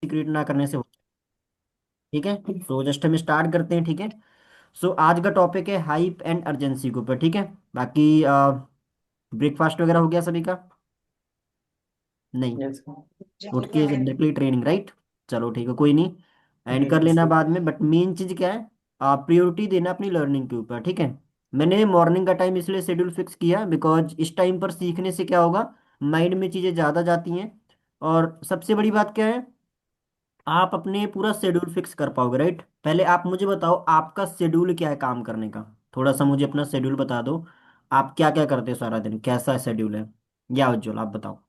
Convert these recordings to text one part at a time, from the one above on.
Create ना करने से हो। ठीक है, तो जस्ट हम स्टार्ट करते हैं। ठीक है, सो आज का टॉपिक है हाइप एंड अर्जेंसी के ऊपर। ठीक है, बाकी ब्रेकफास्ट वगैरह हो गया सभी का? नहीं, यस। उठ के डायरेक्टली ट्रेनिंग, राइट? चलो ठीक है, कोई नहीं, एंड कर लेना बाद में। बट मेन चीज़ क्या है, आप प्रायोरिटी देना अपनी लर्निंग के ऊपर। ठीक है, मैंने मॉर्निंग का टाइम इसलिए शेड्यूल फिक्स किया बिकॉज इस टाइम पर सीखने से क्या होगा, माइंड में चीज़ें ज़्यादा जाती हैं। और सबसे बड़ी बात क्या है, आप अपने पूरा शेड्यूल फिक्स कर पाओगे, राइट? पहले आप मुझे बताओ, आपका शेड्यूल क्या है काम करने का? थोड़ा सा मुझे अपना शेड्यूल बता दो। आप क्या क्या करते हो सारा दिन, कैसा शेड्यूल है? या उज्जवल आप बताओ।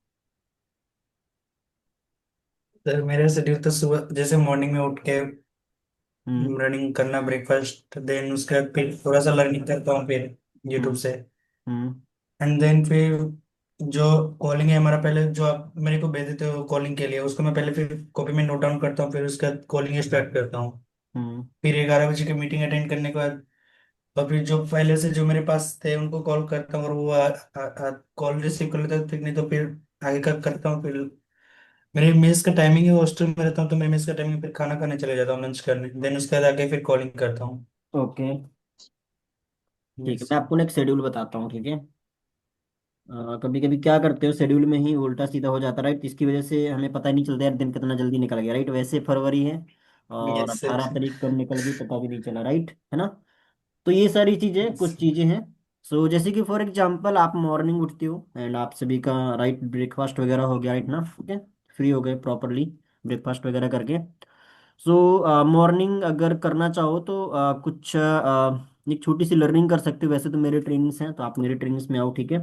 सर मेरा शेड्यूल तो सुबह जैसे मॉर्निंग में उठ के हम्म। रनिंग करना, ब्रेकफास्ट, देन उसके बाद फिर थोड़ा सा लर्निंग करता हूँ फिर यूट्यूब हम्म। से। हम्म। एंड देन फिर जो कॉलिंग है हमारा, पहले जो आप मेरे को भेज देते हो कॉलिंग के लिए, उसको मैं पहले फिर कॉपी में नोट डाउन करता हूँ, फिर उसके बाद कॉलिंग स्टार्ट करता हूँ। हम्म। फिर 11 बजे की मीटिंग अटेंड करने के बाद और फिर जो पहले से जो मेरे पास थे उनको कॉल करता हूँ, और वो कॉल रिसीव कर लेता है, फिर नहीं तो फिर आगे का करता हूँ। फिर मेरे मेस का टाइमिंग है, हॉस्टल में रहता हूँ तो मैं मेस का टाइमिंग फिर खाना खाने चले जाता हूँ, लंच करने, देन उसके बाद आके फिर कॉलिंग करता हूँ। ओके, ठीक है, यस। मैं आपको ना एक शेड्यूल बताता हूँ। ठीक है, कभी कभी क्या करते हो, शेड्यूल में ही उल्टा सीधा हो जाता है, राइट? इसकी वजह से हमें पता ही नहीं चलता यार, दिन कितना जल्दी निकल गया, राइट? वैसे फरवरी है और यस सर। 18 तारीख कब निकल गई पता भी नहीं चला, राइट? है ना? तो ये सारी चीजें, यस। कुछ चीजें हैं। सो जैसे कि फॉर एग्जांपल आप मॉर्निंग उठते हो एंड आप सभी का राइट ब्रेकफास्ट वगैरह हो गया, राइट ना? ठीक है, फ्री हो गए प्रॉपरली ब्रेकफास्ट वगैरह करके। सो मॉर्निंग अगर करना चाहो तो कुछ एक छोटी सी लर्निंग कर सकते हो। वैसे तो मेरे ट्रेनिंग्स हैं तो आप मेरे ट्रेनिंग्स में आओ। ठीक है,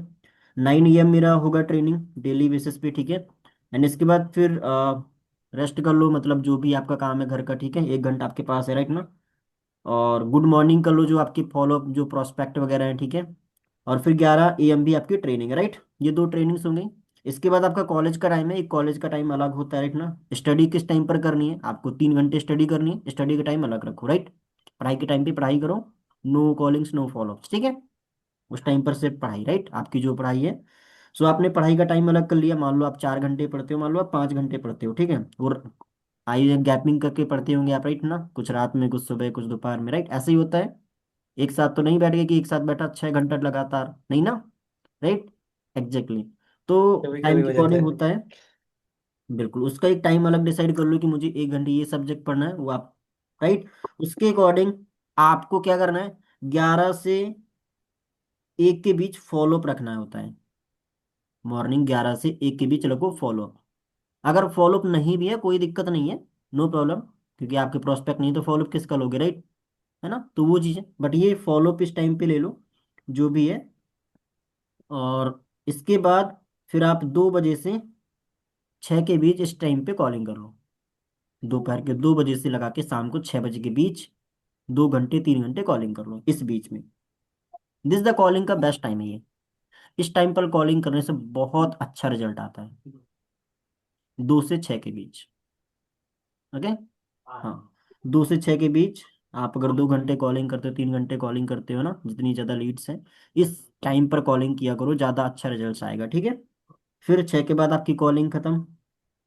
9 AM मेरा होगा ट्रेनिंग डेली बेसिस पे। ठीक है, एंड इसके बाद फिर रेस्ट कर लो, मतलब जो भी आपका काम है घर का। ठीक है, 1 घंटा आपके पास है, राइट ना? और गुड मॉर्निंग कर लो, जो आपकी फॉलो अप जो प्रोस्पेक्ट वगैरह है। ठीक है, और फिर 11 AM भी आपकी ट्रेनिंग है, राइट? ये दो ट्रेनिंग्स हो गई। इसके बाद आपका कॉलेज का टाइम है, एक कॉलेज का टाइम अलग होता है, राइट ना? स्टडी किस टाइम पर करनी है आपको, 3 घंटे स्टडी करनी है, स्टडी का टाइम अलग रखो, राइट? पढ़ाई के टाइम पे पढ़ाई करो, नो कॉलिंग्स नो फॉलो, ठीक है? उस टाइम पर सिर्फ पढ़ाई, राइट? आपकी जो पढ़ाई है। सो आपने पढ़ाई का टाइम अलग कर लिया, मान लो आप 4 घंटे पढ़ते हो, मान लो आप 5 घंटे पढ़ते हो। ठीक है, और आई गैपिंग करके पढ़ते होंगे आप, राइट ना? कुछ रात में, कुछ सुबह, कुछ दोपहर में, राइट? ऐसे ही होता है। एक साथ तो नहीं बैठ गए कि एक साथ बैठा 6 घंटा लगातार, नहीं ना? Right, exactly. तो कभी टाइम कभी के हो जाता अकॉर्डिंग है। होता है। बिल्कुल, उसका एक टाइम अलग डिसाइड कर लो कि मुझे 1 घंटे ये सब्जेक्ट पढ़ना है, वो आप, राइट? उसके अकॉर्डिंग आपको क्या करना है, 11 से 1 के बीच फॉलोअप रखना होता है। मॉर्निंग 11 से 1 के बीच रखो फॉलोअप। अगर फॉलोअप नहीं भी है कोई दिक्कत नहीं है, नो प्रॉब्लम, क्योंकि आपके प्रोस्पेक्ट नहीं तो फॉलोअप किसका लोगे, राइट? है ना? तो वो चीज़ है, बट ये फॉलोअप इस टाइम पे ले लो जो भी है। और इसके बाद फिर आप 2 बजे से 6 के बीच इस टाइम पे कॉलिंग कर लो। दोपहर के 2 बजे से लगा के शाम को 6 बजे के बीच 2 घंटे 3 घंटे कॉलिंग कर लो इस बीच में। दिस द कॉलिंग का बेस्ट टाइम है ये। इस टाइम पर कॉलिंग करने से बहुत अच्छा रिजल्ट आता है, 2 से 6 के बीच। ओके, हाँ, 2 से 6 के बीच आप अगर 2 घंटे कॉलिंग करते हो, 3 घंटे कॉलिंग करते हो ना, जितनी ज़्यादा लीड्स हैं, इस टाइम पर कॉलिंग किया करो, ज़्यादा अच्छा रिजल्ट आएगा। ठीक है, फिर 6 के बाद आपकी कॉलिंग खत्म।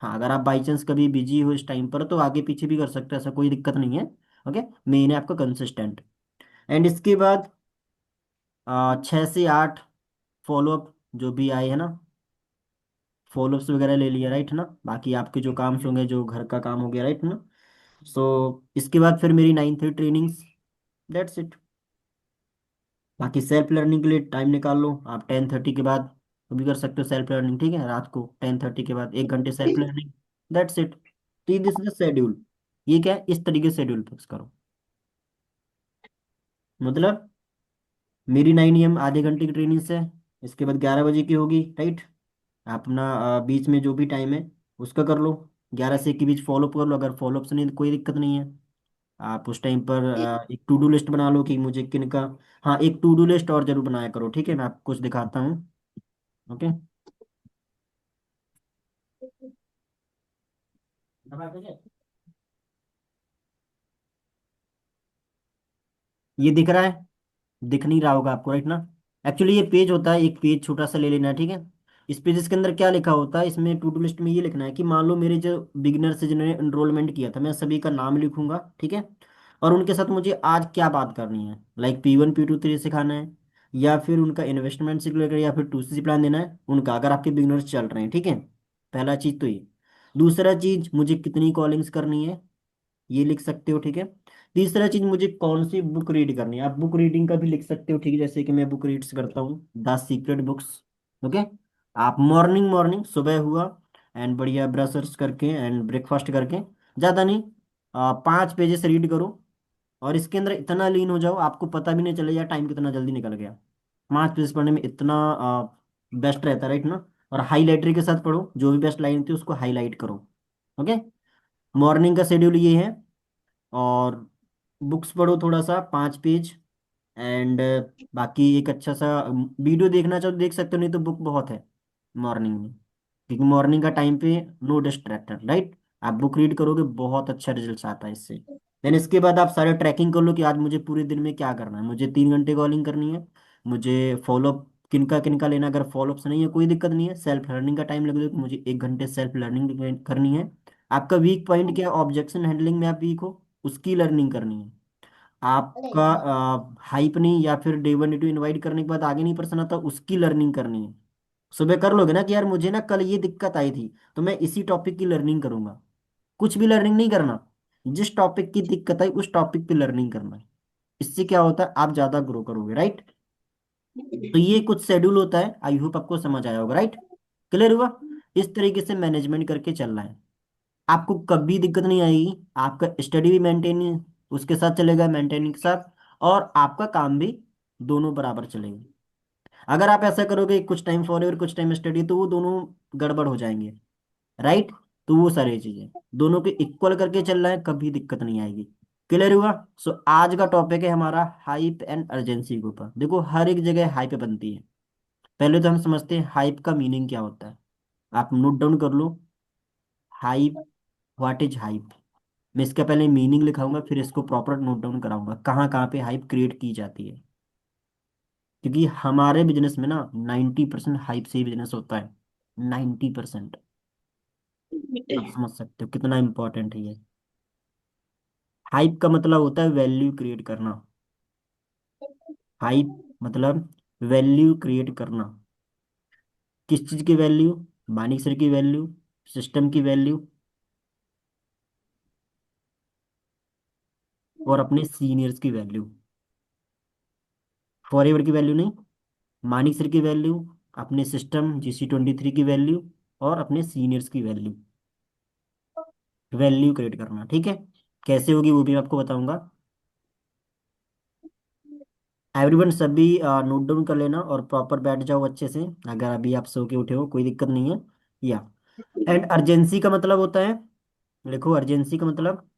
हाँ, अगर आप बाई चांस कभी बिजी हो इस टाइम पर तो आगे पीछे भी कर सकते हो, ऐसा कोई दिक्कत नहीं है। ओके, मेन है आपका कंसिस्टेंट। एंड इसके बाद 6 से 8 फॉलोअप जो भी आए है ना, फॉलोअप्स वगैरह ले लिया, राइट ना? बाकी आपके जो काम होंगे, जो घर का काम हो गया, राइट ना? सो इसके बाद फिर मेरी 9 थी ट्रेनिंग्स, दैट्स इट। बाकी सेल्फ लर्निंग के लिए टाइम निकाल लो आप 10:30 के बाद, वो भी कर सकते हो सेल्फ लर्निंग। ठीक है, रात को 10:30 के बाद 1 घंटे सेल्फ लर्निंग, दैट्स इट। तो दिस इज द शेड्यूल। ये क्या है, इस तरीके से शेड्यूल फिक्स करो। मतलब मेरी 9 AM आधे घंटे की ट्रेनिंग से, इसके बाद 11 बजे की होगी, राइट? आप अपना बीच में जो भी टाइम है उसका कर लो, 11 से 1 के बीच फॉलोअप कर लो। अगर फॉलोअप से नहीं तो कोई दिक्कत नहीं है। आप उस टाइम पर एक टू डू लिस्ट बना लो कि मुझे किन का। हाँ, एक टू डू लिस्ट और जरूर बनाया करो। ठीक है, मैं आपको कुछ दिखाता हूँ। ओके, ये दिख रहा है? दिख नहीं रहा होगा आपको, राइट ना? एक्चुअली ये पेज होता है, एक पेज छोटा सा ले लेना है। ठीक है, इस पेजेस के अंदर क्या लिखा होता है, इसमें टू डू लिस्ट में ये लिखना है कि मान लो मेरे जो बिगिनर से जिन्होंने एनरोलमेंट किया था, मैं सभी का नाम लिखूंगा, ठीक है। और उनके साथ मुझे आज क्या बात करनी है, लाइक P1 P2 3 सिखाना है, या फिर उनका इन्वेस्टमेंट से रिलेटेड, या फिर 2CC प्लान देना है उनका, अगर आपके बिगिनर्स चल रहे हैं, ठीक है। पहला चीज तो ये। दूसरा चीज, मुझे कितनी कॉलिंग्स करनी है, ये लिख सकते हो, ठीक है। तीसरा चीज, मुझे कौन सी बुक रीड करनी है, आप बुक रीडिंग का भी लिख सकते हो, ठीक है, जैसे कि मैं बुक रीड्स करता हूँ द सीक्रेट बुक्स। ओके। आप मॉर्निंग मॉर्निंग सुबह हुआ एंड बढ़िया ब्रश करके एंड ब्रेकफास्ट करके, ज़्यादा नहीं, 5 पेजेस रीड करो। और इसके अंदर इतना लीन हो जाओ, आपको पता भी नहीं चलेगा टाइम कितना जल्दी निकल गया। 5 पेज पढ़ने में इतना बेस्ट रहता है, राइट ना। और हाईलाइटर के साथ पढ़ो, जो भी बेस्ट लाइन थी उसको हाईलाइट करो। ओके। मॉर्निंग का शेड्यूल ये है। और बुक्स पढ़ो थोड़ा सा, 5 पेज। एंड बाकी एक अच्छा सा वीडियो देखना चाहो तो देख सकते हो, नहीं तो बुक बहुत है मॉर्निंग में, क्योंकि मॉर्निंग का टाइम पे नो डिस्ट्रैक्टर, राइट। आप बुक रीड करोगे, बहुत अच्छा रिजल्ट आता है इससे। देन इसके बाद आप सारे ट्रैकिंग कर लो कि आज मुझे पूरे दिन में क्या करना है, मुझे 3 घंटे कॉलिंग करनी है, मुझे फॉलोअप किनका किनका लेना, अगर फॉलोअप्स नहीं है कोई दिक्कत नहीं है, सेल्फ लर्निंग का टाइम लग जाए तो मुझे 1 घंटे सेल्फ लर्निंग करनी है। आपका वीक पॉइंट क्या, ऑब्जेक्शन हैंडलिंग में आप वीक हो, उसकी लर्निंग करनी है। आपका हाइप नहीं, या फिर डे 1 डे 2 इनवाइट करने के बाद आगे नहीं पर्सन आता, उसकी लर्निंग करनी है। सुबह कर लोगे ना कि यार मुझे ना कल ये दिक्कत आई थी, तो मैं इसी टॉपिक की लर्निंग करूंगा। कुछ भी लर्निंग नहीं करना, जिस टॉपिक की दिक्कत आई उस टॉपिक पे लर्निंग करना है। इससे क्या होता है, आप ज्यादा ग्रो करोगे, राइट। तो ये कुछ शेड्यूल होता है, आई होप आपको समझ आया होगा, राइट। क्लियर हुआ। इस तरीके से मैनेजमेंट करके चलना है, आपको कभी दिक्कत नहीं आएगी। आपका स्टडी भी मेंटेन उसके साथ चलेगा, मेंटेनिंग के साथ, और आपका काम भी दोनों बराबर चलेगा। अगर आप ऐसा करोगे कुछ टाइम फॉरवर्ड कुछ टाइम स्टडी, तो वो दोनों गड़बड़ हो जाएंगे, राइट। तो वो सारी चीजें दोनों के इक्वल करके चल रहा है, कभी दिक्कत नहीं आएगी। क्लियर हुआ। सो आज का टॉपिक है हमारा हाइप एंड अर्जेंसी के ऊपर। देखो हर एक जगह हाइप बनती है। पहले तो हम समझते हैं हाइप का मीनिंग क्या होता है, आप नोट डाउन कर लो। Hype, what is hype. मैं इसका पहले मीनिंग लिखाऊंगा, फिर इसको प्रॉपर नोट डाउन कराऊंगा कहाँ कहाँ पे हाइप क्रिएट की जाती है। क्योंकि हमारे बिजनेस में ना 90% हाइप से ही बिजनेस होता है। 90%। आप समझ सकते हो कितना इंपॉर्टेंट है ये। हाइप का मतलब होता है वैल्यू क्रिएट करना। हाइप मतलब वैल्यू क्रिएट करना। किस चीज की वैल्यू, मानिक सर की वैल्यू, सिस्टम की वैल्यू, और अपने सीनियर्स की वैल्यू। फॉरएवर की वैल्यू नहीं, मानिक सर की वैल्यू, अपने सिस्टम GC23 की वैल्यू, और अपने सीनियर्स की वैल्यू। वैल्यू क्रिएट करना, ठीक है। कैसे होगी वो भी मैं आपको बताऊंगा। एवरीवन सभी नोट डाउन कर लेना और प्रॉपर बैठ जाओ अच्छे से, अगर अभी आप सो के उठे हो कोई दिक्कत नहीं है। या एंड अर्जेंसी का मतलब होता है, देखो अर्जेंसी का मतलब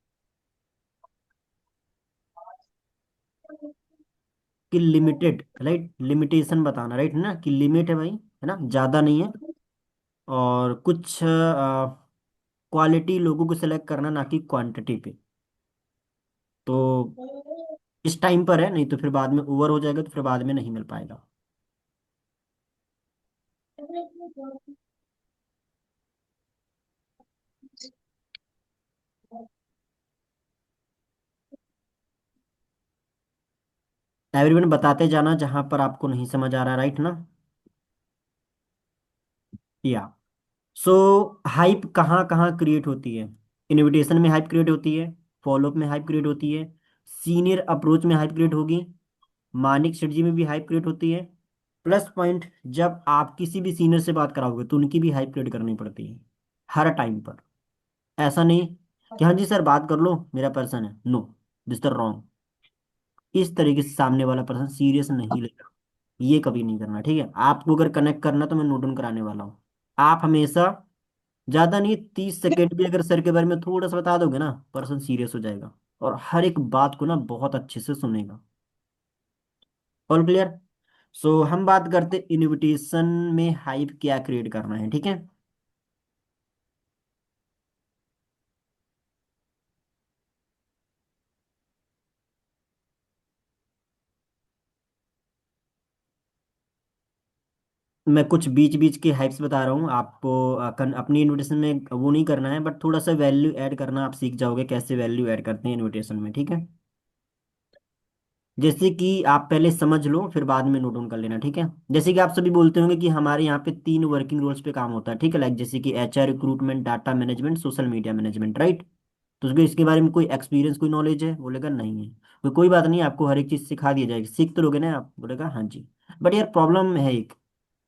कि लिमिटेड, राइट, लिमिटेशन बताना, राइट ना, कि लिमिट है भाई, है ना, ज़्यादा नहीं है। और कुछ क्वालिटी लोगों को सिलेक्ट करना, ना कि क्वांटिटी पे। तो इस टाइम पर है, नहीं तो फिर बाद में ओवर हो जाएगा, तो फिर बाद में नहीं मिल पाएगा। एवरीवन बताते जाना जहां पर आपको नहीं समझ आ रहा, राइट ना। या सो हाइप कहाँ कहाँ क्रिएट होती है। इनविटेशन में हाइप क्रिएट होती है, फॉलोअप में हाइप क्रिएट होती है, सीनियर अप्रोच में हाइप क्रिएट होगी, मानिक स्ट्रेटजी में भी हाइप क्रिएट होती है। प्लस पॉइंट, जब आप किसी भी सीनियर से बात कराओगे तो उनकी भी हाइप क्रिएट करनी पड़ती है हर टाइम पर। ऐसा नहीं कि हाँ जी सर बात कर लो मेरा पर्सन है, नो, दिस द रॉन्ग। इस तरीके से सामने वाला पर्सन सीरियस नहीं लेगा, ये कभी नहीं करना, ठीक है। आपको अगर कनेक्ट करना तो मैं नोट डाउन कराने वाला हूँ। आप हमेशा, ज्यादा नहीं, 30 सेकेंड भी अगर सर के बारे में थोड़ा सा बता दोगे ना, पर्सन सीरियस हो जाएगा और हर एक बात को ना बहुत अच्छे से सुनेगा। All clear. सो हम बात करते इनविटेशन में हाइप क्या क्रिएट करना है, ठीक है। मैं कुछ बीच बीच के हाइप्स बता रहा हूँ आपको। अपनी इनविटेशन में वो नहीं करना है, बट थोड़ा सा वैल्यू ऐड करना आप सीख जाओगे, कैसे वैल्यू ऐड करते हैं इनविटेशन में, ठीक है। जैसे कि आप पहले समझ लो, फिर बाद में नोट डाउन कर लेना, ठीक है। जैसे कि आप सभी बोलते होंगे कि हमारे यहाँ पे 3 वर्किंग रोल्स पे काम होता है, ठीक है। लाइक जैसे कि HR recruitment, data management, social media management, right. तो उसको इसके बारे में कोई एक्सपीरियंस, कोई नॉलेज है? बोलेगा नहीं है। कोई बात नहीं, आपको हर एक चीज़ सिखा दी जाएगी, सीख तो लोगे ना आप? बोलेगा हाँ जी। बट यार प्रॉब्लम है एक।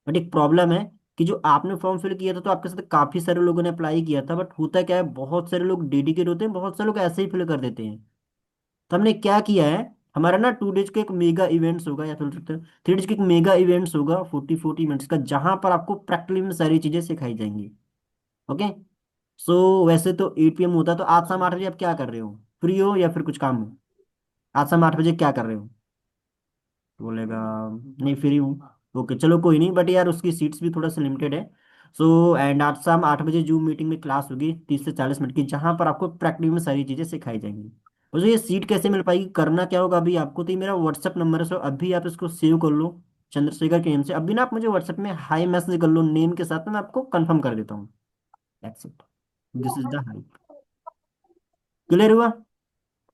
बट एक प्रॉब्लम है कि जो आपने फॉर्म फिल किया था तो आपके साथ काफ़ी सारे लोगों ने अप्लाई किया था, बट होता क्या है, बहुत सारे लोग डेडिकेट होते हैं, बहुत सारे लोग ऐसे ही फिल कर देते हैं। तो हमने क्या किया है, हमारा ना 2 डेज का एक मेगा इवेंट्स होगा, या फिर 3 डेज का एक मेगा इवेंट्स होगा, 40-40 मिनट्स का, जहां पर आपको प्रैक्टिकली में सारी चीजें सिखाई जाएंगी। ओके। सो वैसे तो 8 PM होता है, तो आज शाम 8 बजे आप क्या कर रहे हो? फ्री हो या फिर कुछ काम हो? आज शाम 8 बजे क्या कर रहे हो? तो बोलेगा नहीं, फ्री हूँ। ओके चलो कोई नहीं, बट यार उसकी सीट्स भी थोड़ा सा लिमिटेड है। सो एंड आज शाम 8 बजे जूम मीटिंग में क्लास होगी 30 से 40 मिनट की, जहाँ पर आपको प्रैक्टिकली में सारी चीज़ें सिखाई जाएंगी। मुझे ये सीट कैसे मिल पाएगी, करना क्या होगा अभी आपको, तो ये मेरा व्हाट्सअप नंबर है, सो अभी आप इसको सेव कर लो, चंद्रशेखर के नेम से। अभी ना आप मुझे व्हाट्सएप में हाई मैसेज कर लो नेम के साथ, तो मैं आपको कंफर्म कर देता हूँ। That's it, this is the high. Clear हुआ?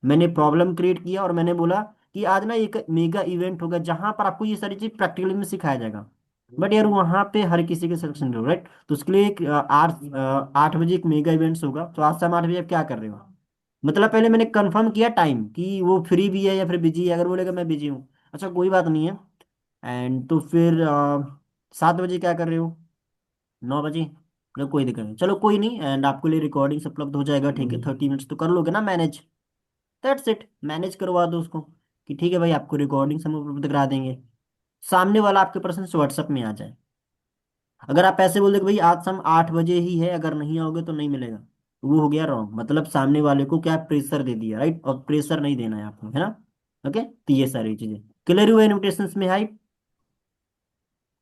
मैंने प्रॉब्लम क्रिएट किया और मैंने बोला कि आज ना एक मेगा इवेंट होगा जहां पर आपको ये सारी चीज प्रैक्टिकली में सिखाया जाएगा। बट यार वहां पे हर किसी के सिलेक्शन नहीं हो, राइट। तो उसके लिए एक 8 बजे एक मेगा इवेंट्स होगा, तो आज शाम 8 बजे आप क्या कर रहे हो? मतलब पहले मैंने कंफर्म किया टाइम कि वो फ्री भी है या फिर बिजी है, अगर बोलेगा मैं बिजी हूँ, अच्छा कोई बात नहीं है। एंड तो फिर 7 बजे क्या कर रहे हो? 9 बजे? चलो कोई दिक्कत नहीं, चलो कोई नहीं, एंड आपके लिए रिकॉर्डिंग्स उपलब्ध हो जाएगा, ठीक है। 30 मिनट्स तो कर लोगे ना मैनेज? दैट्स इट, मैनेज करवा दो उसको कि ठीक है भाई, आपको रिकॉर्डिंग हम उपलब्ध करा देंगे। सामने वाला आपके पर्सन व्हाट्सएप में आ जाए। अगर आप ऐसे बोल दे कि भाई आज शाम 8 बजे ही है, अगर नहीं आओगे तो नहीं मिलेगा, तो वो हो गया रॉन्ग, मतलब सामने वाले को क्या प्रेशर दे दिया, राइट। और प्रेशर नहीं देना है आपको, है ना। ओके, तो ये सारी चीजें क्लियर हुआ इन्विटेशंस में, हाई।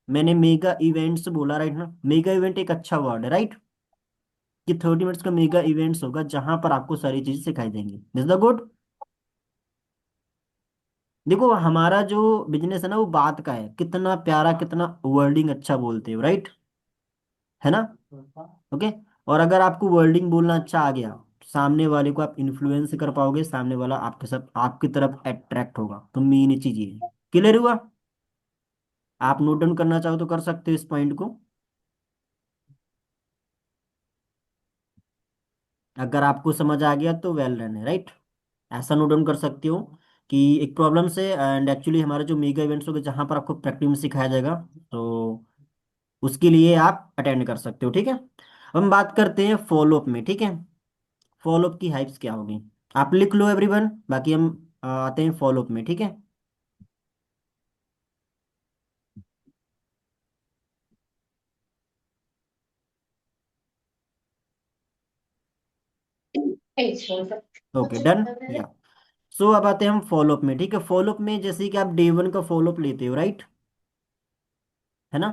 मैंने मेगा इवेंट्स बोला, राइट ना, मेगा इवेंट एक अच्छा वर्ड है, राइट। कि 30 मिनट्स का मेगा इवेंट्स होगा जहां पर आपको सारी चीजें सिखाई जाएंगी, दिस द गुड। देखो हमारा जो बिजनेस है ना, वो बात का है, कितना प्यारा, कितना वर्डिंग अच्छा बोलते हो, राइट, है ना। ओके। और अगर आपको वर्डिंग बोलना अच्छा आ गया, सामने वाले को आप इन्फ्लुएंस कर पाओगे, सामने वाला आपके साथ आपकी तरफ अट्रैक्ट होगा, तो मेन चीज ये है। क्लियर हुआ? आप नोट डाउन करना चाहो तो कर सकते हो इस पॉइंट को, अगर आपको समझ आ गया तो वेल रन है, राइट। ऐसा नोट डाउन कर सकते हो कि एक प्रॉब्लम से, एंड एक्चुअली हमारे जो मेगा इवेंट्स होंगे जहाँ पर आपको प्रैक्टिस में सिखाया जाएगा, तो उसके लिए आप अटेंड कर सकते हो, ठीक है। अब हम बात करते हैं फॉलोअप में, ठीक है। फॉलोअप की हाइप्स क्या होगी, आप लिख लो एवरीवन, बाकी हम आते हैं फॉलोअप में, ठीक है। ओके डन, या। सो अब आते हैं हम फॉलोअप में, ठीक है। फॉलोअप में जैसे कि आप डे 1 का फॉलोअप लेते हो, राइट, है ना।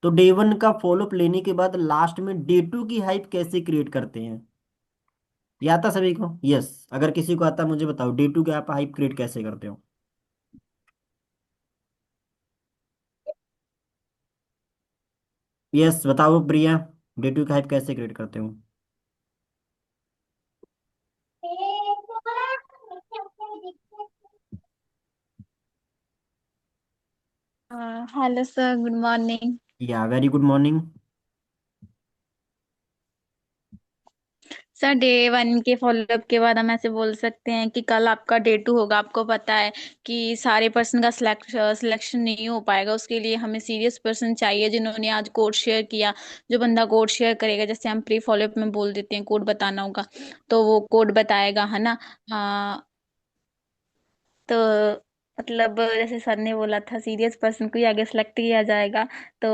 तो डे 1 का फॉलोअप लेने के बाद लास्ट में डे 2 की हाइप कैसे क्रिएट करते हैं, ये आता सभी को? यस, अगर किसी को आता मुझे बताओ, डे 2 के आप हाइप क्रिएट कैसे करते हो? यस बताओ प्रिया, डे 2 की हाइप कैसे क्रिएट करते हो? Hello sir, good morning. या very good morning. Sir, day 1 के फॉलोअप के बाद हम ऐसे बोल सकते हैं कि कल आपका डे 2 होगा। आपको पता है कि सारे पर्सन का सिलेक्शन नहीं हो पाएगा, उसके लिए हमें सीरियस पर्सन चाहिए जिन्होंने आज कोड शेयर किया। जो बंदा कोड शेयर करेगा, जैसे हम प्री फॉलोअप में बोल देते हैं कोड बताना होगा, तो वो कोड बताएगा, है ना। हाँ, तो मतलब जैसे सर ने बोला था, सीरियस पर्सन को ही आगे सेलेक्ट किया जाएगा। तो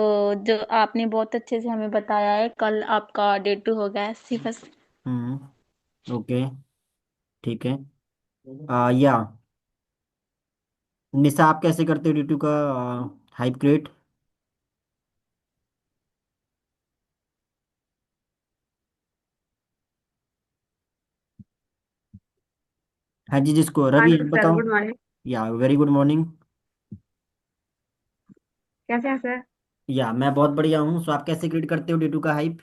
जो आपने बहुत अच्छे से हमें बताया है, कल आपका डे 2 हो गया है सिर्फ। ओके, ठीक है। या निशा, आप कैसे करते हो डे 2 का हाइप क्रिएट? हाँ जी, जिसको हाँ रवि, जी आप सर, बताओ। Good morning. या वेरी गुड मॉर्निंग। कैसे हैं सर? या मैं बहुत बढ़िया हूँ। सो आप कैसे क्रिएट करते हो डे टू का हाइप?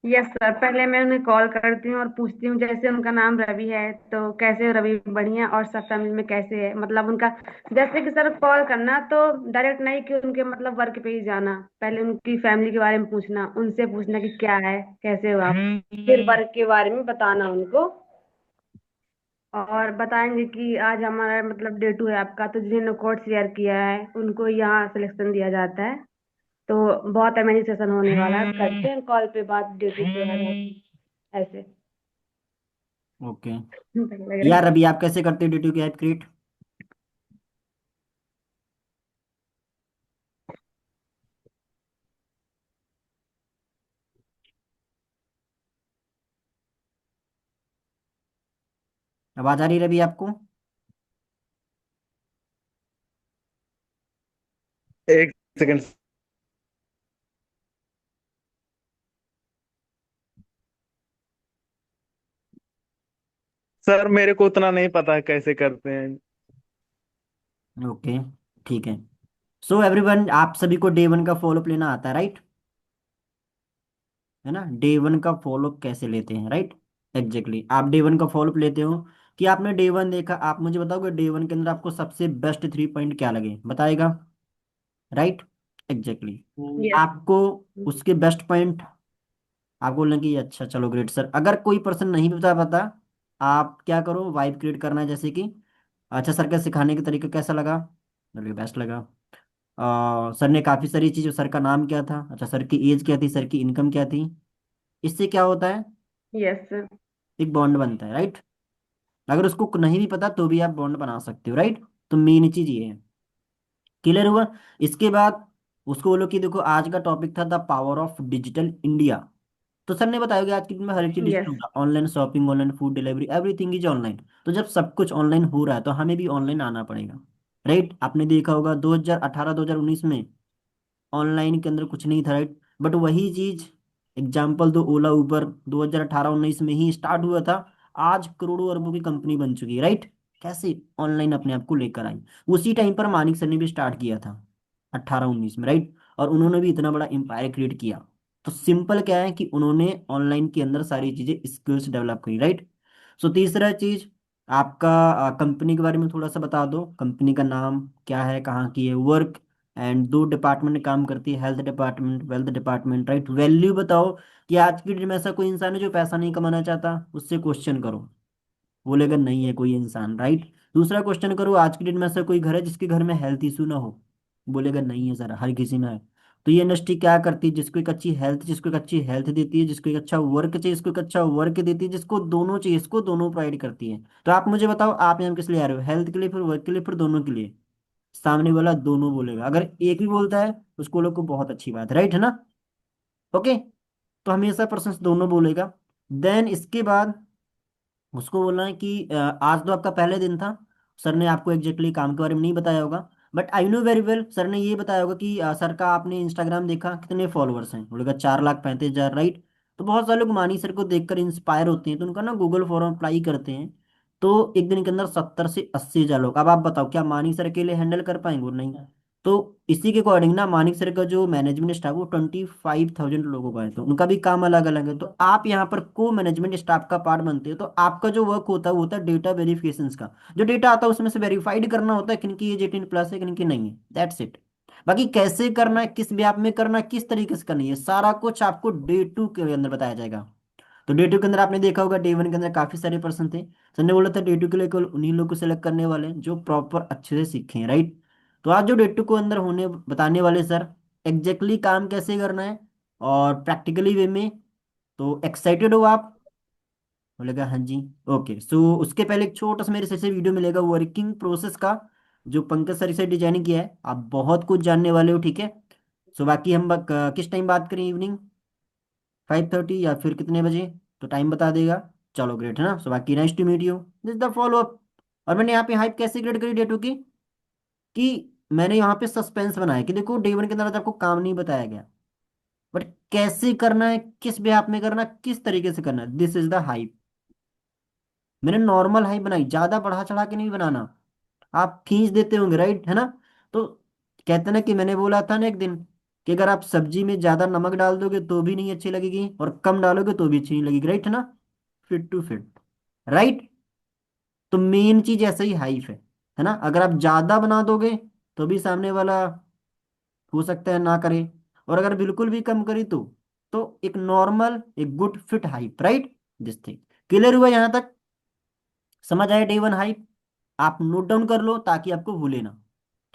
यस सर, पहले मैं उन्हें कॉल करती हूँ और पूछती हूँ, जैसे उनका नाम रवि है तो कैसे हो रवि, बढ़िया, और सब फैमिली में कैसे है, मतलब उनका, जैसे कि सर कॉल करना तो डायरेक्ट नहीं कि उनके मतलब वर्क पे ही जाना, पहले उनकी फैमिली के बारे में पूछना, उनसे पूछना कि क्या है, कैसे हो आप, फिर वर्क के बारे में बताना उनको। और बताएंगे कि आज हमारा मतलब डे टू है आपका, तो जिन्होंने कोड शेयर किया है उनको यहाँ सिलेक्शन दिया जाता है। तो बहुत अमेजिंग सेशन होने वाला है, करते हैं कॉल पे बात डे टू के बाद ऐसे। ओके। लग रहा यार है। अभी आप कैसे करते हो डे टू की हाइप क्रिएट? आवाज आ रही है रवि आपको? एक सेकंड। सर मेरे को उतना नहीं पता है कैसे करते हैं। ओके, ठीक है। सो एवरीवन, आप सभी को डे वन का फॉलोअप लेना आता है, राइट? है ना, डे वन का फॉलोअप कैसे लेते हैं, राइट? एग्जैक्टली, आप डे वन का फॉलोअप लेते हो कि आपने डे वन देखा, आप मुझे बताओगे डे वन के अंदर आपको सबसे बेस्ट 3 पॉइंट क्या लगे, बताएगा? Right, exactly. यस। आपको उसके बेस्ट पॉइंट आपको बोलना कि अच्छा चलो ग्रेट सर। अगर कोई पर्सन नहीं बता पाता, आप क्या करो, वाइब क्रिएट करना है, जैसे कि अच्छा सर का सिखाने का तरीका कैसा लगा? चलिए बेस्ट लगा। सर ने काफ़ी सारी चीज़, सर का नाम क्या था, अच्छा सर की एज क्या थी, सर की इनकम क्या थी। इससे क्या होता है, यस। एक बॉन्ड बनता है, राइट? अगर उसको नहीं भी पता तो भी आप बॉन्ड बना सकते हो, राइट? तो मेन चीज़ ये है। क्लियर हुआ? इसके बाद उसको बोलो कि देखो आज का टॉपिक था the power of digital India. तो सर ने बताया कि आज की डेट में हर एक चीज डिजिटल यस। होगा, online shopping, online food delivery, everything is online. तो जब सब कुछ ऑनलाइन हो रहा है तो हमें भी ऑनलाइन आना पड़ेगा, राइट? आपने देखा होगा 2018 2019 में ऑनलाइन के अंदर कुछ नहीं था, राइट? बट वही चीज, एग्जाम्पल दो, ओला उबर 2018 19 में ही स्टार्ट हुआ था, आज करोड़ों अरबों की कंपनी बन चुकी है, राइट? कैसे ऑनलाइन अपने आप को लेकर आई। उसी टाइम पर मानिक सर ने भी स्टार्ट किया था 18 19 में, राइट? और उन्होंने भी इतना बड़ा एम्पायर क्रिएट किया। तो सिंपल क्या है कि उन्होंने ऑनलाइन के अंदर सारी चीजें, स्किल्स डेवलप करी, राइट? सो तीसरा चीज, आपका कंपनी के बारे में थोड़ा सा बता दो, कंपनी का नाम क्या है, कहाँ की है, वर्क एंड दो डिपार्टमेंट में काम करती है, health department, wealth department, right? Value बताओ कि आज की डेट में ऐसा कोई इंसान है जो पैसा नहीं कमाना चाहता, उससे क्वेश्चन करो, बोलेगा नहीं है कोई इंसान, राइट? दूसरा क्वेश्चन करो, आज की डेट में ऐसा कोई घर है जिसके घर में हेल्थ इशू ना हो, बोलेगा नहीं है सर, हर किसी में है। तो ये इंडस्ट्री क्या करती है, जिसको एक अच्छी हेल्थ, जिसको एक अच्छी हेल्थ देती है, जिसको एक अच्छा वर्क चाहिए, जिसको एक अच्छा वर्क देती है, जिसको दोनों चाहिए, इसको दोनों प्रोवाइड करती है। तो आप मुझे बताओ, आप यहाँ किस लिए आ रहे हो, हेल्थ के लिए, फिर वर्क के लिए, फिर दोनों के लिए? सामने वाला दोनों बोलेगा, अगर एक भी बोलता है उसको लोग को बहुत अच्छी बात है, राइट, है ना? ओके। तो हमेशा पर्सन दोनों बोलेगा। देन इसके बाद उसको बोलना है कि आज तो आपका पहले दिन था, सर ने आपको एग्जैक्टली काम के बारे में नहीं बताया होगा, but I know very well, sir ने ये बताया होगा कि सर का आपने इंस्टाग्राम देखा, कितने फॉलोअर्स हैं, बोलेगा 4,35,000, राइट? तो बहुत सारे लोग मानी सर को देखकर इंस्पायर होते हैं, तो उनका ना गूगल फॉर्म अप्लाई करते हैं। तो एक दिन के अंदर 70 से 80 हजार लोग, अब आप बताओ क्या मानी सर अकेले हैंडल कर पाएंगे? वो नहीं। तो इसी के अकॉर्डिंग ना मानिक सर का जो मैनेजमेंट स्टाफ वो 25,000 लोगों का है, तो उनका भी काम अलग अलग है। तो आप यहाँ पर को मैनेजमेंट स्टाफ का पार्ट बनते हो, तो आपका जो वर्क होता है वो होता है डेटा वेरिफिकेशन का। जो डेटा आता है उसमें से वेरीफाइड करना होता है किनकी एज 18+ है, किनकी नहीं है, दैट्स इट। बाकी कैसे करना है, किस व्याप में करना है, किस तरीके से करनी है, सारा कुछ आपको डे टू के अंदर बताया जाएगा। तो डे टू के अंदर आपने देखा होगा, डे वन के अंदर काफी सारे पर्सन थे, सर ने बोला था डे टू के लिए केवल उन्हीं लोग को सिलेक्ट करने वाले हैं जो प्रॉपर अच्छे से सीखे हैं, राइट? तो आज जो डे टू को अंदर होने बताने वाले सर, एग्जैक्टली काम कैसे करना है और प्रैक्टिकली वे में। तो एक्साइटेड हो आप? बोलेगा हाँ जी। ओके, सो उसके पहले एक छोटा सा मेरे से वीडियो मिलेगा वर्किंग प्रोसेस का, जो पंकज सर से डिजाइन किया है, आप बहुत कुछ जानने वाले हो, ठीक है? सो बाकी हम किस टाइम बात करें, इवनिंग 5:30 या फिर कितने बजे? तो टाइम बता देगा। चलो ग्रेट, है ना? सो बाकी nice to meet you, this the follow up. और मैंने यहाँ पे हाइप कैसे क्रिएट करी डे टू की, कि मैंने यहाँ पे सस्पेंस बनाया कि देखो डे वन के अंदर तो आपको काम नहीं बताया गया, बट कैसे करना है, किस भी आप में करना है, किस तरीके से करना है, दिस इज द हाइप। मैंने नॉर्मल हाइप बनाई, ज्यादा बढ़ा चढ़ा के नहीं बनाना। आप खींच देते होंगे, राइट, है ना? तो कहते ना कि मैंने बोला था ना एक दिन कि अगर आप सब्जी में ज्यादा नमक डाल दोगे तो भी नहीं अच्छी लगेगी, और कम डालोगे तो भी अच्छी नहीं लगेगी, राइट है ना? Fit to fit, right. तो मेन चीज ऐसा ही हाइप है ना? अगर आप ज्यादा बना दोगे तो भी सामने वाला हो सकता है ना करे, और अगर बिल्कुल भी कम करी तो एक नॉर्मल, एक good fit hype, right. This thing clear हुआ यहाँ तक? समझ आया डे वन हाइप? आप नोट डाउन कर लो ताकि आपको भूले ना।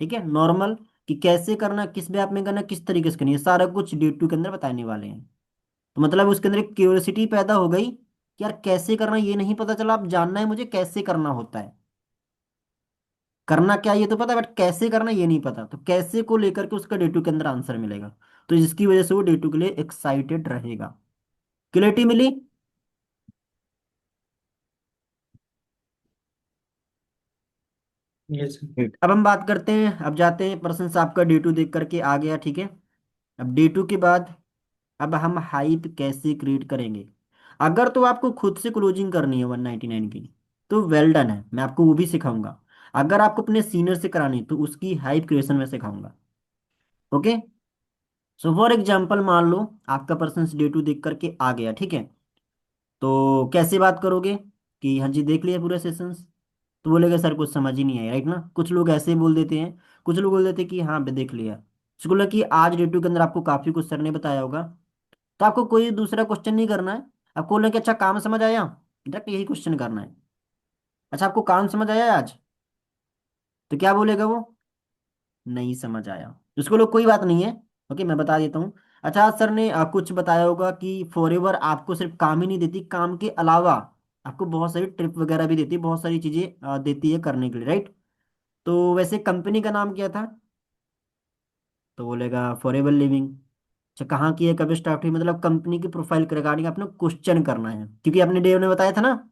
ठीक है, नॉर्मल कि कैसे करना, किस भी आप में करना, किस तरीके से करनी है, सारा कुछ डे टू के अंदर बताने वाले हैं। तो मतलब उसके अंदर एक क्यूरियोसिटी पैदा हो गई कि यार कैसे करना ये नहीं पता चला, अब जानना है मुझे कैसे करना होता है। करना क्या ये तो पता है, बट कैसे करना ये नहीं पता, तो कैसे को लेकर के उसका डे टू के अंदर आंसर मिलेगा। तो जिसकी वजह से वो डे टू के लिए एक्साइटेड रहेगा। क्लियरिटी मिली? यस। Great. अब हम बात करते हैं, अब जाते हैं पर्सन से आपका डे टू देख करके आ गया, ठीक है। अब डे टू के बाद अब हम हाइप कैसे क्रिएट करेंगे। अगर तो आपको खुद से क्लोजिंग करनी है 199 की, तो वेल डन है, मैं आपको वो भी सिखाऊंगा। अगर आपको अपने सीनियर से करानी है तो उसकी हाइप क्रिएशन में सिखाऊंगा। ओके। सो फॉर एग्जाम्पल मान लो आपका पर्सन डे टू देख करके आ गया, ठीक है। तो कैसे बात करोगे कि हाँ जी देख लिया पूरा सेशंस, तो बोलेगा सर कुछ समझ ही नहीं आया, राइट ना? कुछ लोग ऐसे ही बोल देते हैं, कुछ लोग बोल देते हैं कि हाँ बे देख लिया। उसको बोला कि आज डे टू के अंदर आपको काफी कुछ सर ने बताया होगा, तो आपको कोई दूसरा क्वेश्चन नहीं करना है। आपको बोलना कि अच्छा काम समझ आया, डायरेक्ट यही क्वेश्चन करना है। अच्छा आपको काम समझ आया आज? तो क्या बोलेगा वो? नहीं समझ आया। उसको लोग कोई बात नहीं है। ओके मैं बता देता हूँ। अच्छा आज सर ने कुछ बताया होगा कि फॉरएवर आपको सिर्फ काम ही नहीं देती, काम के अलावा आपको बहुत सारी ट्रिप वगैरह भी देती है, बहुत सारी चीजें देती है करने के लिए, राइट। तो वैसे कंपनी का नाम क्या था? तो बोलेगा फॉरएवर लिविंग। अच्छा कहाँ की है, कब स्टार्ट हुई, मतलब कंपनी की प्रोफाइल के रिगार्डिंग आपने क्वेश्चन करना है, क्योंकि आपने डे ने बताया था ना,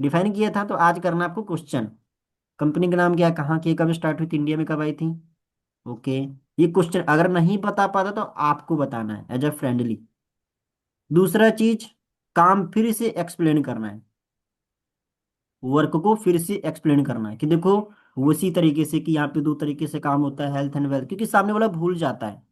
डिफाइन किया था, तो आज करना है आपको क्वेश्चन। कंपनी का नाम क्या है, कहाँ की है, कब स्टार्ट हुई थी, इंडिया में कब आई थी। ओके। ये क्वेश्चन अगर नहीं बता पाता तो आपको बताना है एज अ फ्रेंडली। दूसरा चीज, काम फिर से एक्सप्लेन करना है, वर्क को फिर से एक्सप्लेन करना है कि देखो उसी तरीके से कि यहाँ पे दो तरीके से काम होता है, हेल्थ एंड वेल्थ, क्योंकि सामने वाला भूल जाता है।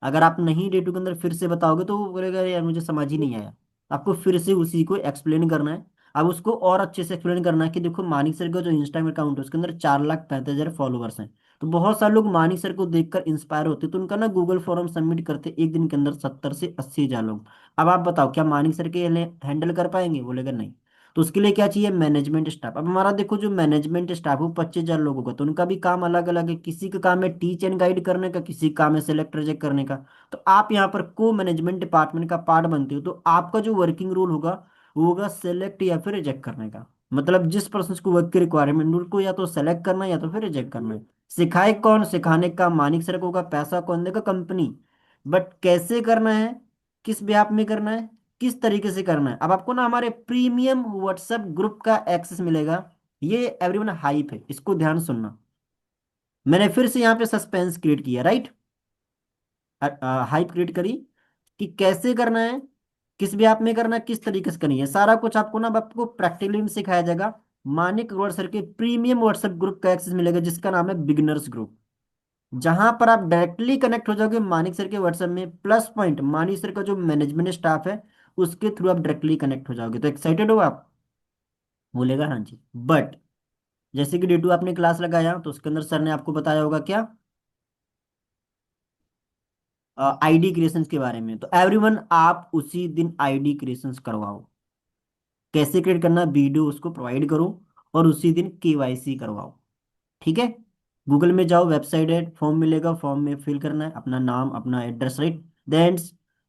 अगर आप नहीं डे टू के अंदर फिर से बताओगे तो वो बोलेगा यार मुझे समझ ही नहीं आया। आपको फिर से उसी को एक्सप्लेन करना है। अब उसको और अच्छे से एक्सप्लेन करना है कि देखो मानिक सर का जो इंस्टाग्राम अकाउंट है उसके अंदर 4,35,000 फॉलोअर्स हैं। तो बहुत सारे लोग मानिक सर को देखकर इंस्पायर होते, तो उनका ना गूगल फॉर्म सबमिट करते एक दिन के अंदर 70 से 80 हजार लोग। अब आप बताओ क्या मानिक सर के हैंडल कर पाएंगे? बोलेगा नहीं। तो उसके लिए क्या चाहिए? Management staff. अब हमारा देखो जो मैनेजमेंट स्टाफ है वो 25,000 लोगों का, तो उनका भी काम अलग अलग है, किसी का काम है टीच एंड गाइड करने का, किसी का काम है सेलेक्ट रिजेक्ट करने का। तो आप यहाँ पर को मैनेजमेंट डिपार्टमेंट का पार्ट बनते हो, तो आपका जो वर्किंग रूल होगा वो होगा सेलेक्ट या फिर रिजेक्ट करने का। मतलब जिस पर्सन को वर्क की रिक्वायरमेंट उनको या तो सेलेक्ट करना है या तो फिर रिजेक्ट करना है। सिखाए कौन? सिखाने का मानिक सर को होगा, पैसा कौन देगा? कंपनी। बट कैसे करना है, किस व्याप में करना है, किस तरीके से करना है, अब आपको ना हमारे प्रीमियम व्हाट्सएप ग्रुप का एक्सेस मिलेगा। ये एवरीवन हाइप है, इसको ध्यान सुनना। मैंने फिर से यहाँ पे सस्पेंस क्रिएट किया, राइट। हाइप क्रिएट करी कि कैसे करना है, किस भी आप में करना है, किस तरीके से करनी है, सारा कुछ आपको ना अब आपको प्रैक्टिकली में सिखाया जाएगा। मानिक अग्रवाल सर के प्रीमियम व्हाट्सएप ग्रुप का एक्सेस मिलेगा जिसका नाम है बिगिनर्स ग्रुप। जहां पर आप डायरेक्टली कनेक्ट हो जाओगे मानिक सर के व्हाट्सएप में, प्लस पॉइंट मानिक सर का जो मैनेजमेंट स्टाफ है उसके थ्रू आप डायरेक्टली कनेक्ट हो जाओगे। तो एक्साइटेड हो आप? बोलेगा हाँ जी। बट जैसे कि D2 आपने क्लास लगाया तो उसके अंदर सर ने आपको बताया होगा क्या, आईडी क्रिएशंस के बारे में। तो एवरीवन आप उसी दिन आईडी क्रिएशंस करवाओ। कैसे क्रिएट करना, वीडियो उसको प्रोवाइड करो और उसी दिन केवाईसी करवाओ। ठीक है। गूगल में जाओ, वेबसाइट है, फॉर्म मिलेगा, फॉर्म में फिल करना है अपना नाम अपना एड्रेस, राइट। देन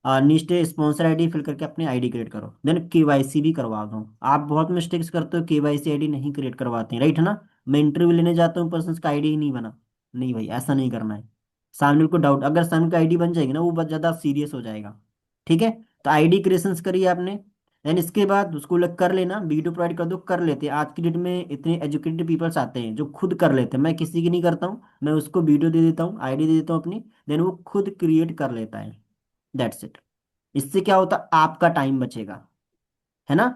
नीचे स्पॉन्सर आईडी फिल करके अपनी आईडी क्रिएट करो, देन केवाईसी भी करवा दो। आप बहुत मिस्टेक्स करते हो, केवाईसी आईडी नहीं क्रिएट करवाते हैं, राइट है ना? मैं इंटरव्यू लेने जाता हूँ, पर्सन का आईडी ही नहीं बना। नहीं भाई ऐसा नहीं करना है। सामने को डाउट, अगर सामने का आईडी बन जाएगी ना वो बहुत ज्यादा सीरियस हो जाएगा। ठीक है। तो आईडी क्रिएशंस करिए आपने। देन इसके बाद उसको लग कर लेना, वीडियो प्रोवाइड कर दो, कर लेते हैं। आज की डेट में इतने एजुकेटेड पीपल्स आते हैं जो खुद कर लेते हैं, मैं किसी की नहीं करता हूँ, मैं उसको वीडियो दे देता हूँ, आईडी दे देता हूँ अपनी, देन वो खुद क्रिएट कर लेता है। That's it. इससे क्या होता है, आपका टाइम बचेगा, है ना?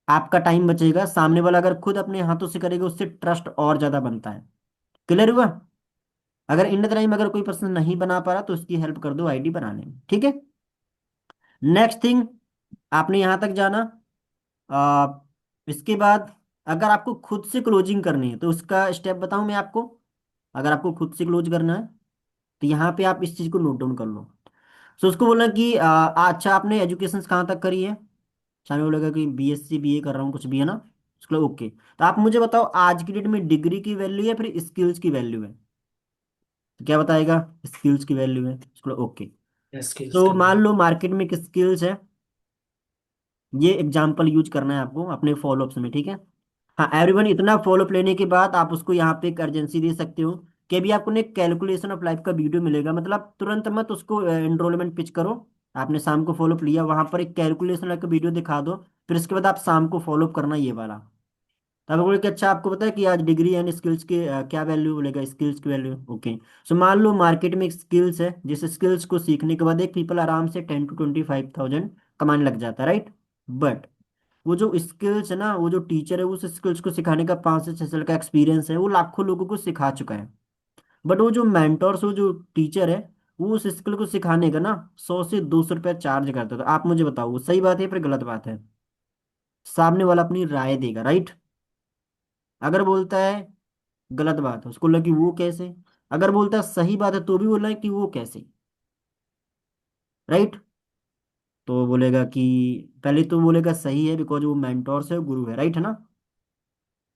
आपका टाइम बचेगा, सामने वाला अगर खुद अपने हाथों से करेगा उससे ट्रस्ट और ज्यादा बनता है। क्लियर हुआ? अगर इन द टाइम अगर कोई पर्सन नहीं बना पा रहा तो उसकी हेल्प कर दो आईडी बनाने में, ठीक है। नेक्स्ट थिंग, आपने यहां तक जाना। आ, इसके बाद अगर आपको खुद से क्लोजिंग करनी है तो उसका स्टेप बताऊं मैं आपको। अगर आपको खुद से क्लोज करना है तो यहाँ पे आप इस चीज को नोट डाउन कर लो। सो उसको बोलना कि अच्छा आपने एजुकेशन कहाँ तक करी है। सामने बोलेगा कि बीएससी बीए कर रहा हूँ, कुछ भी है ना। उसको ओके, तो आप मुझे बताओ आज की डेट में डिग्री की वैल्यू है फिर स्किल्स की वैल्यू है। तो क्या बताएगा, स्किल्स की वैल्यू है, उसको ओके। स्किल्स तो का मान value। लो मार्केट में एक स्किल्स है, ये एग्जाम्पल यूज करना है आपको अपने फॉलोअप्स में, ठीक है। हाँ एवरीवन, इतना फॉलोअप लेने के बाद आप उसको यहाँ पे एक अर्जेंसी दे सकते हो कि अभी आपको एक कैलकुलेशन ऑफ लाइफ का वीडियो मिलेगा, मतलब तुरंत मत उसको एनरोलमेंट पिच करो। आपने शाम को फॉलोअप लिया, वहां पर एक कैलकुलेशन लाइफ का वीडियो दिखा दो, फिर इसके बाद आप शाम को फॉलोअप करना ये वाला। तब बोले कि अच्छा आपको पता है कि आज डिग्री एंड स्किल्स के क्या वैल्यू बोलेगा, स्किल्स की वैल्यू ओके। सो मान लो मार्केट में एक स्किल्स है, जिस स्किल्स को सीखने के बाद एक पीपल आराम से 10 to 25,000 कमाने लग जाता है, राइट। बट वो जो स्किल्स है ना, वो जो टीचर है उस स्किल्स को सिखाने का 5 से 6 साल का एक्सपीरियंस है, वो लाखों लोगों को सिखा चुका है। बट वो जो मेंटोर्स, वो जो टीचर है, वो उस स्किल को सिखाने का ना 100 से 200 रुपया चार्ज करता है। तो आप मुझे बताओ वो सही बात है फिर गलत बात है। सामने वाला अपनी राय देगा, राइट। अगर बोलता है गलत बात है उसको लगे कि वो कैसे, अगर बोलता है सही बात है तो भी बोला है कि वो कैसे, राइट। तो बोलेगा कि पहले तो बोलेगा सही है बिकॉज वो मेंटोर से गुरु है, राइट है ना।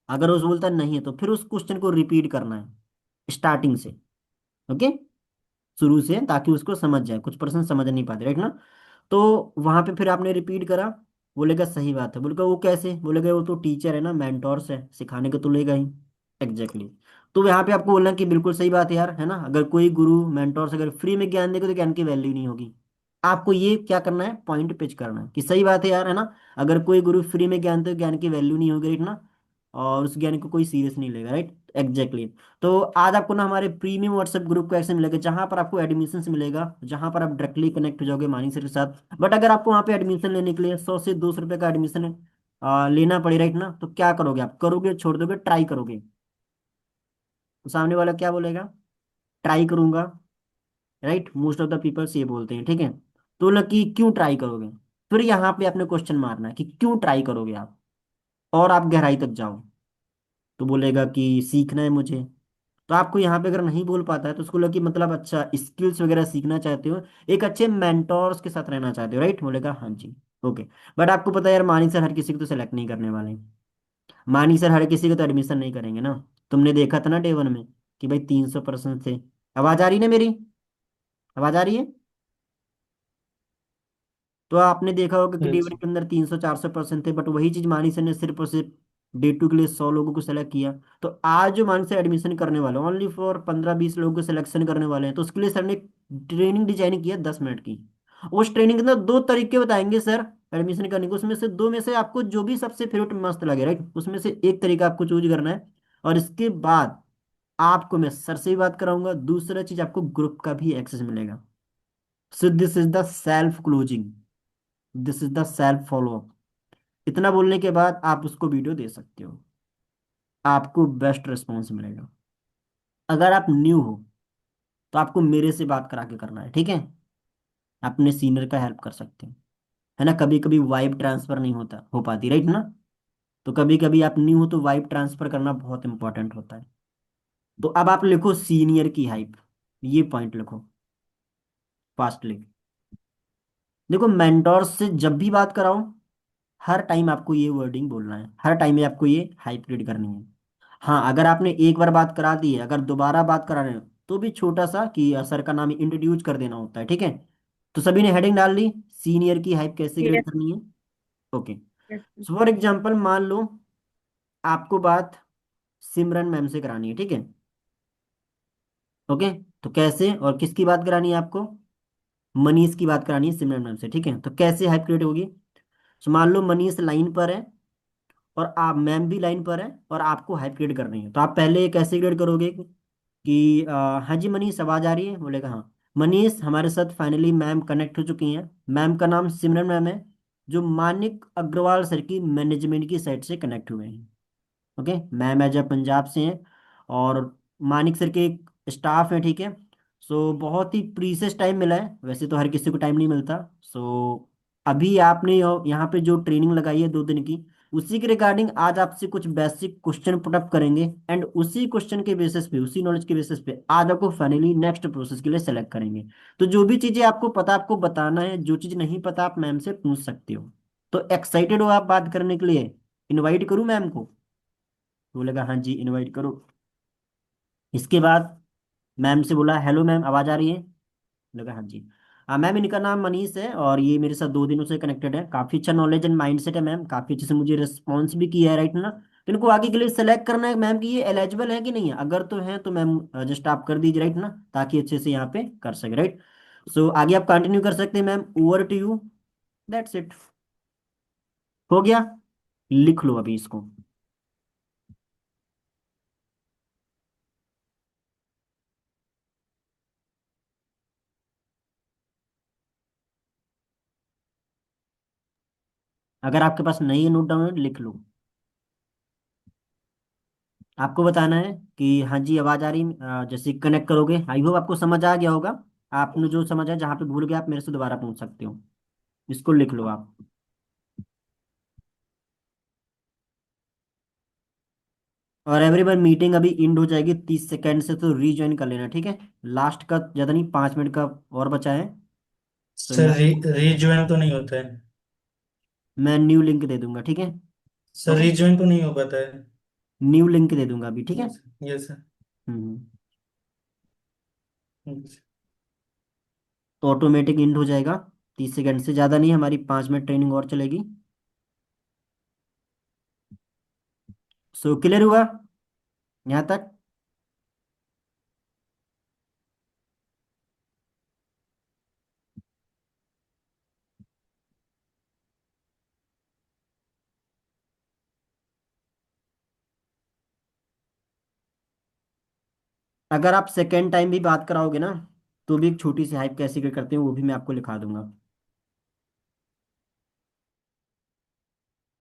अगर उस बोलता नहीं है तो फिर उस क्वेश्चन को रिपीट करना है स्टार्टिंग से, ओके, शुरू से, ताकि उसको समझ जाए। कुछ पर्सन समझ नहीं पाते, राइट ना। तो वहां पे फिर आपने रिपीट करा, बोलेगा सही बात है, बोलेगा वो कैसे, बोलेगा वो तो टीचर है ना, मेंटोर्स है, सिखाने को तो लेगा ही। एग्जैक्टली तो यहाँ पे आपको बोलना कि बिल्कुल सही बात है यार, है ना। अगर कोई गुरु मेंटोर्स अगर फ्री में ज्ञान देगा तो ज्ञान की वैल्यू नहीं होगी। आपको ये क्या करना है, पॉइंट पिच करना है कि सही बात है यार, है ना। अगर कोई गुरु फ्री में ज्ञान दे तो ज्ञान की वैल्यू नहीं होगी, राइट ना। और उस ज्ञान को कोई सीरियस नहीं लेगा, राइट। एग्जैक्टली तो आज आपको ना हमारे प्रीमियम व्हाट्सएप ग्रुप का एक्सेस मिलेगा, जहां पर आपको एडमिशन मिलेगा, जहां पर आप डायरेक्टली कनेक्ट हो जाओगे मानी सर के साथ। बट अगर आपको वहां पे एडमिशन लेने के लिए 100 से 200 रुपये का एडमिशन लेना पड़े, राइट ना, तो क्या करोगे आप, करोगे छोड़ दोगे, ट्राई करोगे। तो सामने वाला क्या बोलेगा, ट्राई करूंगा, right. Most of the peoples ये बोलते हैं, ठीक है। तो लकी क्यों ट्राई करोगे, फिर यहाँ पे आपने क्वेश्चन मारना है कि क्यों ट्राई करोगे आप, और आप गहराई तक जाओ। तो बोलेगा कि सीखना है मुझे। तो आपको यहाँ पे अगर नहीं बोल पाता है तो उसको लगे मतलब अच्छा स्किल्स वगैरह सीखना चाहते हो, एक अच्छे मेंटोर्स के साथ रहना चाहते हो, राइट। बोलेगा हाँ जी, ओके। बट आपको पता है यार मानी सर हर किसी को तो सेलेक्ट नहीं करने वाले हैं। मानी सर हर किसी को तो एडमिशन नहीं करेंगे ना। तुमने देखा था ना डे 1 में कि भाई 300% थे। आवाज आ रही ना मेरी, आवाज आ रही है। तो आपने देखा होगा कि Yes। डे 1 के अंदर 300 400% थे, बट वही चीज मानी सर ने सिर्फ और सिर्फ डे 2 के लिए 100 लोगों को सेलेक्ट किया। तो आज जो मानी सर एडमिशन करने वाले ओनली फॉर 15 20 लोगों को सिलेक्शन करने वाले हैं, तो उसके लिए सर ने ट्रेनिंग डिजाइन किया 10 मिनट की। उस ट्रेनिंग के अंदर दो तरीके बताएंगे सर एडमिशन करने को, उसमें से दो में से आपको जो भी सबसे फेवरेट मस्त लगे, राइट, उसमें से एक तरीका आपको चूज करना है। और इसके बाद आपको मैं सर से भी बात कराऊंगा, दूसरा चीज आपको ग्रुप का भी एक्सेस मिलेगा। So this is the self closing, this is the self follow up. इतना बोलने के बाद आप उसको वीडियो दे सकते हो, आपको बेस्ट रिस्पॉन्स मिलेगा। अगर आप न्यू हो तो आपको मेरे से बात करा के करना है, ठीक है। अपने सीनियर का हेल्प कर सकते हैं, है ना। कभी कभी वाइब ट्रांसफर नहीं होता हो पाती, राइट ना। तो कभी कभी आप न्यू हो तो वाइब ट्रांसफर करना बहुत इंपॉर्टेंट होता है। तो अब आप लिखो सीनियर की हाइप, ये पॉइंट लिखो फास्टली। देखो मेंटोर से जब भी बात कराओ, हर टाइम आपको ये वर्डिंग बोलना है, हर टाइम में आपको ये हाइप रीड करनी है। हाँ अगर आपने एक बार बात करा दी है, अगर दोबारा बात करा रहे हो तो भी छोटा सा कि सर का नाम इंट्रोड्यूस कर देना होता है, ठीक है। तो सभी ने हेडिंग डाल ली, सीनियर की हाइप कैसे ग्रेड यस। करनी है, okay. Yes. So for example मान लो आपको बात सिमरन मैम से करानी है, ठीक है, ओके। तो कैसे और किसकी बात करानी है आपको, मनीष की बात करानी है सिमरन मैम से, ठीक है। तो कैसे हाइप क्रिएट होगी। सो मान लो मनीष लाइन पर है और आप मैम भी लाइन पर है और आपको हाइप क्रिएट करनी है, तो आप पहले कैसे क्रिएट करोगे कि हाँ जी मनीष आवाज आ रही है, बोलेगा हाँ। मनीष हमारे साथ फाइनली मैम कनेक्ट हो चुकी हैं, मैम का नाम सिमरन मैम है, जो मानिक अग्रवाल सर की मैनेजमेंट की साइड से कनेक्ट हुए हैं, ओके। मैम एज पंजाब से हैं और मानिक सर के स्टाफ है, ठीक है। सो बहुत ही प्रीसियस टाइम मिला है, वैसे तो हर किसी को टाइम नहीं मिलता। सो अभी आपने यहाँ पे जो ट्रेनिंग लगाई है 2 दिन की, उसी के रिगार्डिंग आज आपसे कुछ बेसिक क्वेश्चन पुटअप करेंगे, एंड उसी क्वेश्चन के बेसिस पे, उसी नॉलेज के बेसिस पे आज आपको फाइनली नेक्स्ट प्रोसेस के लिए सेलेक्ट करेंगे। तो जो भी चीजें आपको पता आपको बताना है, जो चीज नहीं पता आप मैम से पूछ सकते हो। तो एक्साइटेड हो आप बात करने के लिए? इनवाइट करूं मैम को? बोलेगा हाँ जी इनवाइट करो। इसके बाद मैम से बोला, हेलो मैम आवाज आ रही है? लगा हाँ जी। मैम इनका नाम मनीष है और ये मेरे साथ 2 दिनों से कनेक्टेड है, काफी अच्छा नॉलेज एंड माइंडसेट है मैम, काफी अच्छे से मुझे रिस्पॉन्स भी किया है, राइट ना। तो इनको आगे के लिए सेलेक्ट करना है मैम कि ये एलिजिबल है कि नहीं है, अगर तो है तो मैम जस्ट आप कर दीजिए, राइट ना, ताकि अच्छे से यहाँ पे कर सके, राइट। सो आगे आप कंटिन्यू कर सकते हैं ma'am, over to you. That's it. हो गया? लिख लो अभी इसको। अगर आपके पास नहीं है नोट डाउन, लिख लो। आपको बताना है कि हाँ जी आवाज आ रही, जैसे कनेक्ट करोगे, आई होप आपको समझ आ गया होगा। आपने जो समझा, जहाँ पे भूल गए आप मेरे से दोबारा पूछ सकते हो। इसको लिख लो आप। और एवरीवन, मीटिंग अभी इंड हो जाएगी 30 सेकेंड से, तो रीज्वाइन कर लेना, ठीक है। लास्ट का ज़्यादा नहीं, 5 मिनट का और बचा है। तो सर मैं रीज्वाइन तो नहीं होता है। मैं न्यू लिंक दे दूंगा, ठीक है। सर ओके, रीज्वाइन तो नहीं हो पाता है। न्यू लिंक दे दूंगा अभी, ठीक है। यस। Yes sir. हम्म। तो ऑटोमेटिक इंड हो जाएगा 30 सेकेंड से, ज़्यादा नहीं, हमारी 5 मिनट ट्रेनिंग और चलेगी। सो क्लियर हुआ यहाँ तक? अगर आप सेकेंड टाइम भी बात कराओगे ना, तो भी एक छोटी सी हाइप कैसे करते हैं वो भी मैं आपको लिखा दूंगा।